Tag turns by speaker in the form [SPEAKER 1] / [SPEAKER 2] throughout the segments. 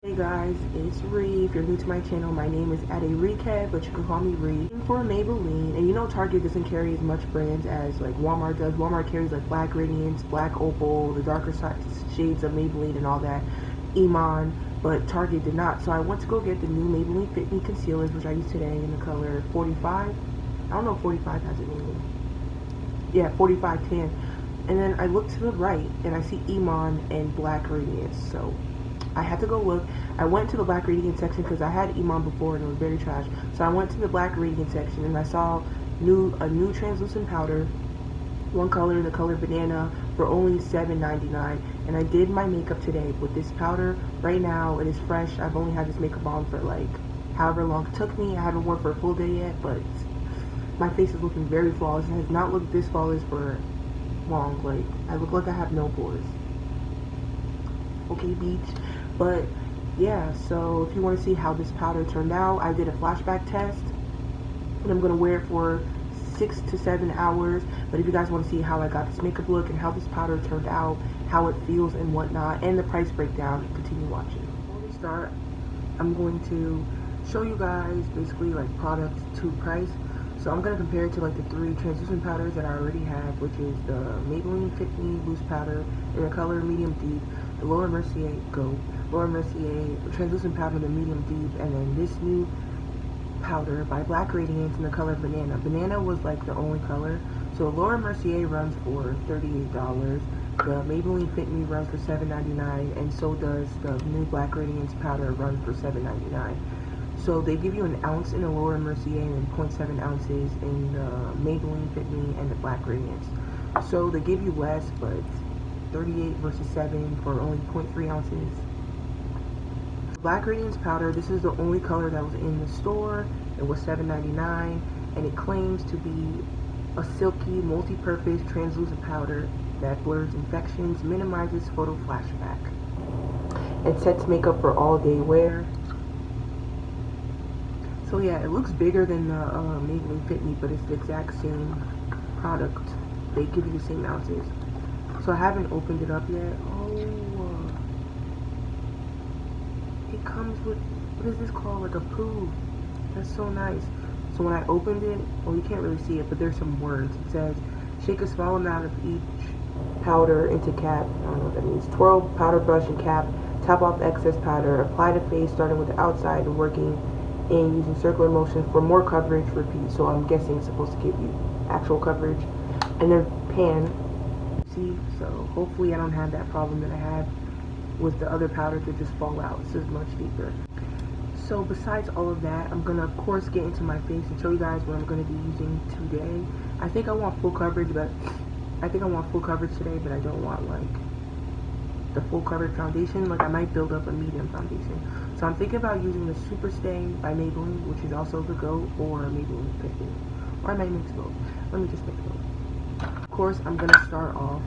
[SPEAKER 1] Hey guys, it's Ree. If you're new to my channel, my name is At A Recap, but you can call me Ree. For Maybelline, and you know Target doesn't carry as much brands as like Walmart does. Walmart carries like Black Radiance, Black Opal, the darker shades of Maybelline and all that, Iman, but Target did not. So I went to go get the new Maybelline Fit Me concealers, which I use today in the color 45. I don't know if 45 has it in. Yeah, 45 tan. And then I look to the right and I see Iman and Black Radiance. So I had to go look. I went to the Black Radiance section because I had Iman before and it was very trash. So I went to the Black Radiance section and I saw a new translucent powder, one color, the color banana, for only $7.99. And I did my makeup today with this powder. Right now it is fresh. I've only had this makeup on for like however long it took me. I haven't worn for a full day yet, but my face is looking very flawless. It has not looked this flawless for long. Like, I look like I have no pores. Okay, beach. But yeah, so if you want to see how this powder turned out, I did a flashback test and I'm gonna wear it for 6 to 7 hours. But if you guys want to see how I got this makeup look and how this powder turned out, how it feels and whatnot, and the price breakdown, continue watching. Before we start, I'm going to show you guys basically like product to price. So I'm going to compare it to like the 3 translucent powders that I already have, which is the Maybelline Fit Me Loose Powder in the color Medium Deep, the Laura Mercier translucent powder in the Medium Deep, and then this new powder by Black Radiance in the color Banana. Banana was like the only color. So Laura Mercier runs for $38, the Maybelline Fit Me runs for $7.99, and so does the new Black Radiance powder runs for $7.99. So they give you an ounce in the Laura Mercier and 0.7 ounces in the Maybelline Fit Me and the Black Radiance. So they give you less, but 38 versus 7 for only 0.3 ounces. Black Radiance powder, this is the only color that was in the store. It was $7.99, and it claims to be a silky, multi-purpose, translucent powder that blurs infections, minimizes photo flashback. It sets makeup for all-day wear. So yeah, it looks bigger than the Maybelline Fit Me, but it's the exact same product. They give you the same ounces. So I haven't opened it up yet. Oh, it comes with, what is this called? Like a poo. That's so nice. So when I opened it, well, you can't really see it, but there's some words. It says, shake a small amount of each powder into cap. I don't know what that means. Twirl powder brush and cap. Tap off excess powder. Apply to face, starting with the outside and working in using circular motion for more coverage. Repeat. So I'm guessing it's supposed to give you actual coverage. And then pan. See, so hopefully I don't have that problem that I had with the other powders that just fall out. This is much deeper. So besides all of that, I'm gonna of course get into my face and show you guys what I'm gonna be using today. I think I want full coverage, but I today, but I don't want like the full coverage foundation. Like I might build up a medium foundation. So I'm thinking about using the Super Stay by Maybelline, which is also the GOAT, or Maybelline Fit Me. Or I might mix both. Let me just mix both. Of course, I'm gonna start off.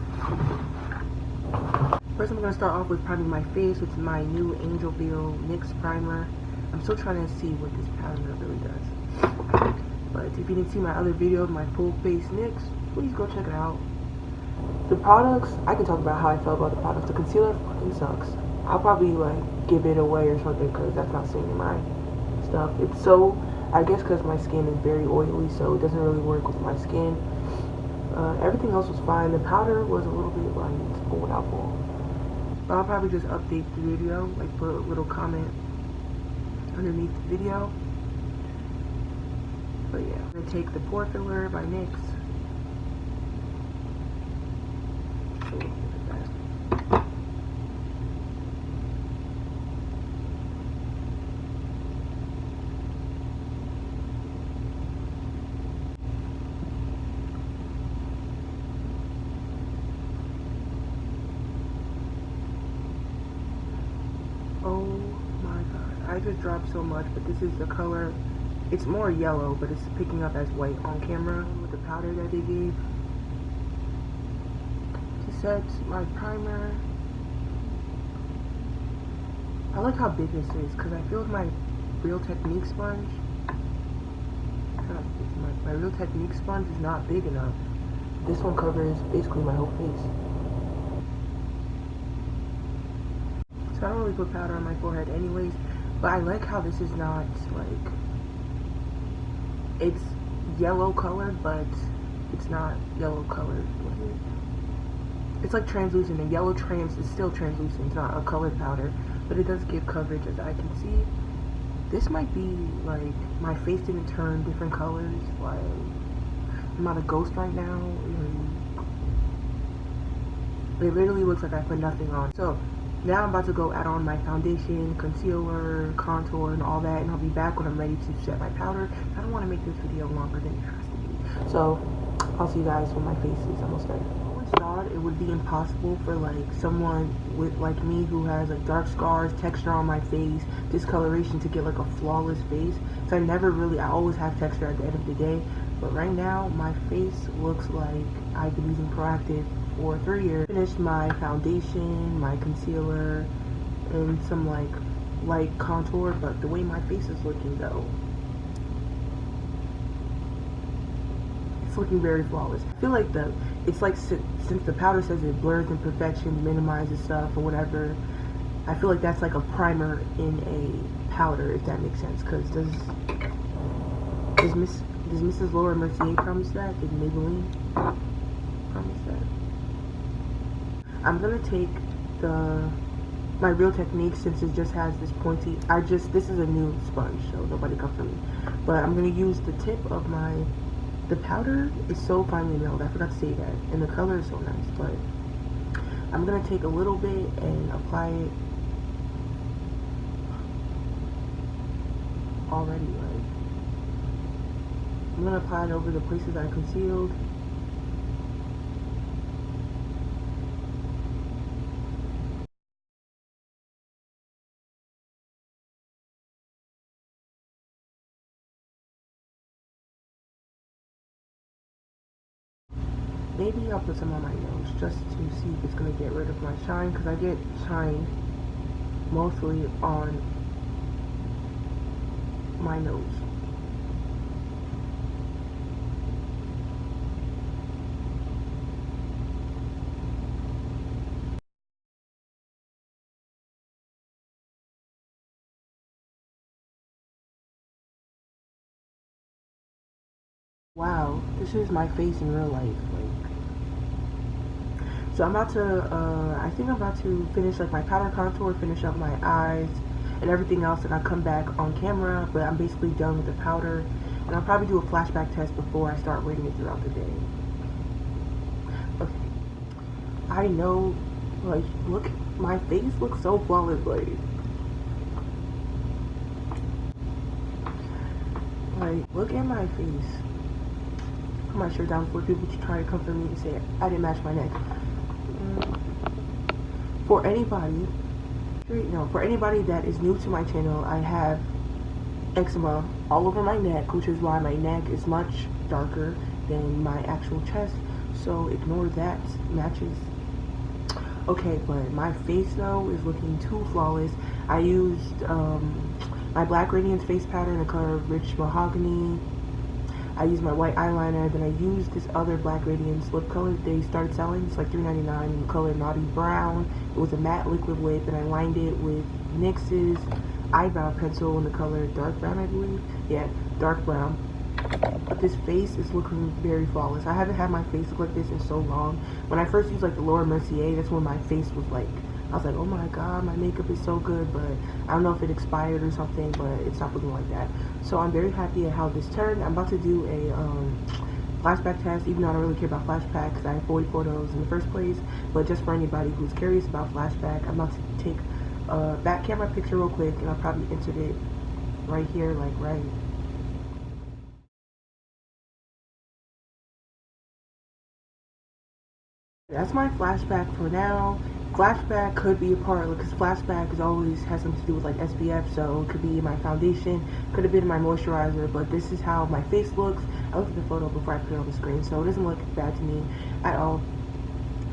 [SPEAKER 1] First, I'm gonna start off with priming my face with my new Angel Veil NYX primer. I'm still trying to see what this powder really does. But if you didn't see my other video of my full face NYX, please go check it out. The products, I can talk about how I felt about the products. The concealer fucking sucks. I'll probably like give it away or something because that's not sitting in my stuff. It's so, I guess because my skin is very oily, so it doesn't really work with my skin. Everything else was fine. The powder was a little bit like old apple. But I'll probably just update the video, like put a little comment underneath the video. But yeah, I'm gonna take the pore filler by NYX. Oh my god, I just dropped so much, but this is the color. It's more yellow, but it's picking up as white on camera with the powder that they gave to set my primer. I like how big this is because I feel with my Real Technique sponge. My Real Technique sponge is not big enough. This one covers basically my whole face. So I don't really put powder on my forehead anyways, but I like how this is not like, it's yellow colored, but it's not yellow colored. It's like translucent, and yellow trans is still translucent. It's not a colored powder, but it does give coverage, as I can see. This might be like, my face didn't turn different colors. Like, I'm not a ghost right now. It literally looks like I put nothing on. So now I'm about to go add on my foundation, concealer, contour, and all that, and I'll be back when I'm ready to set my powder. I don't want to make this video longer than it has to be. So I'll see you guys when my face is almost ready. I always thought it would be impossible for like someone with like me who has like dark scars, texture on my face, discoloration, to get like a flawless face. So I always have texture at the end of the day. But right now my face looks like I've been using Proactive for 3 years. Finished my foundation, my concealer, and some like light contour, but the way my face is looking though, it's looking very flawless. I feel like it's like, since the powder says it blurs imperfections, minimizes stuff or whatever, I feel like that's like a primer in a powder, if that makes sense. Because does Mrs. Laura Mercier promise that? Did Maybelline promise that? I'm gonna take my Real Technique, since it just has this pointy, this is a new sponge, so nobody come for me. But I'm gonna use the tip of the powder is so finely milled, I forgot to say that, and the color is so nice, but I'm gonna take a little bit and apply it already, like, I'm gonna apply it over the places I concealed. Maybe I'll put some on my nose just to see if it's going to get rid of my shine, because I get shine mostly on my nose. Wow, this is my face in real life. Like, so I'm about to, I think I'm about to finish like my powder contour, finish up my eyes and everything else, and I'll come back on camera, but I'm basically done with the powder, and I'll probably do a flashback test before I start wearing it throughout the day. Okay. I know, like, look, my face looks so flawless, like, look at my face. Put my shirt down for people to try to come for me and say I didn't match my neck. For anybody that is new to my channel, I have eczema all over my neck, which is why my neck is much darker than my actual chest, so ignore that. Matches. Okay, but my face though is looking too flawless. I used my Black Radiance face powder in the color Rich Mahogany. I used my white eyeliner, then I used this other Black Radiance lip color they started selling. It's like $3.99 in the color Naughty Brown. It was a matte liquid lip, and I lined it with NYX's eyebrow pencil in the color Dark Brown, I believe. Yeah, dark brown. But this face is looking very flawless. I haven't had my face look like this in so long. When I first used like the Laura Mercier, that's when my face was like, I was like, oh my god, my makeup is so good, but I don't know if it expired or something, but it's not looking like that. So I'm very happy at how this turned. I'm about to do a flashback test, even though I don't really care about flashback because I avoid photos in the first place. But just for anybody who's curious about flashback, I'm about to take a back camera picture real quick, and I'll probably insert it right here, like right. That's my flashback for now. Flashback could be a part, because flashback is always has something to do with like SPF, so it could be my foundation, could have been my moisturizer, but this is how my face looks. I looked at the photo before I put it on the screen, so it doesn't look bad to me at all.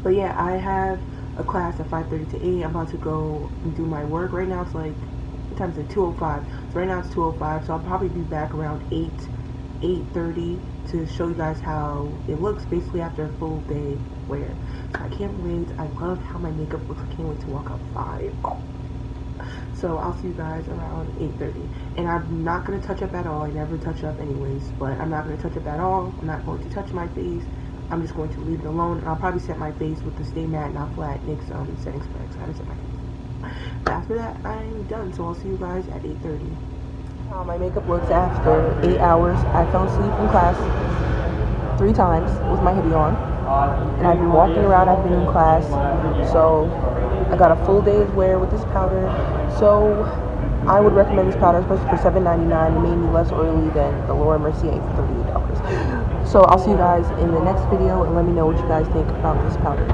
[SPEAKER 1] But yeah, I have a class at 5:30 to 8. I'm about to go and do my work. Right now it's like, what time is it? 2:05. So right now it's 2:05, so I'll probably be back around 8:30 to show you guys how it looks basically after a full day wear. So I can't wait. I love how my makeup looks. I can't wait to walk outside. So I'll see you guys around 8:30. And I'm not going to touch up at all. I never touch up anyways, but I'm not going to touch up at all. I'm not going to touch my face. I'm just going to leave it alone. And I'll probably set my face with the Stay Matte Not Flat NYX setting spray. I haven't set my face. But after that, I'm done. So I'll see you guys at 8:30. My makeup looks after 8 hours. I fell asleep in class 3 times with my hoodie on. And I've been walking around, I've been in class. So I got a full day's wear with this powder. So I would recommend this powder, especially for $7.99. It made me less oily than the Laura Mercier for $38. So I'll see you guys in the next video and let me know what you guys think about this powder.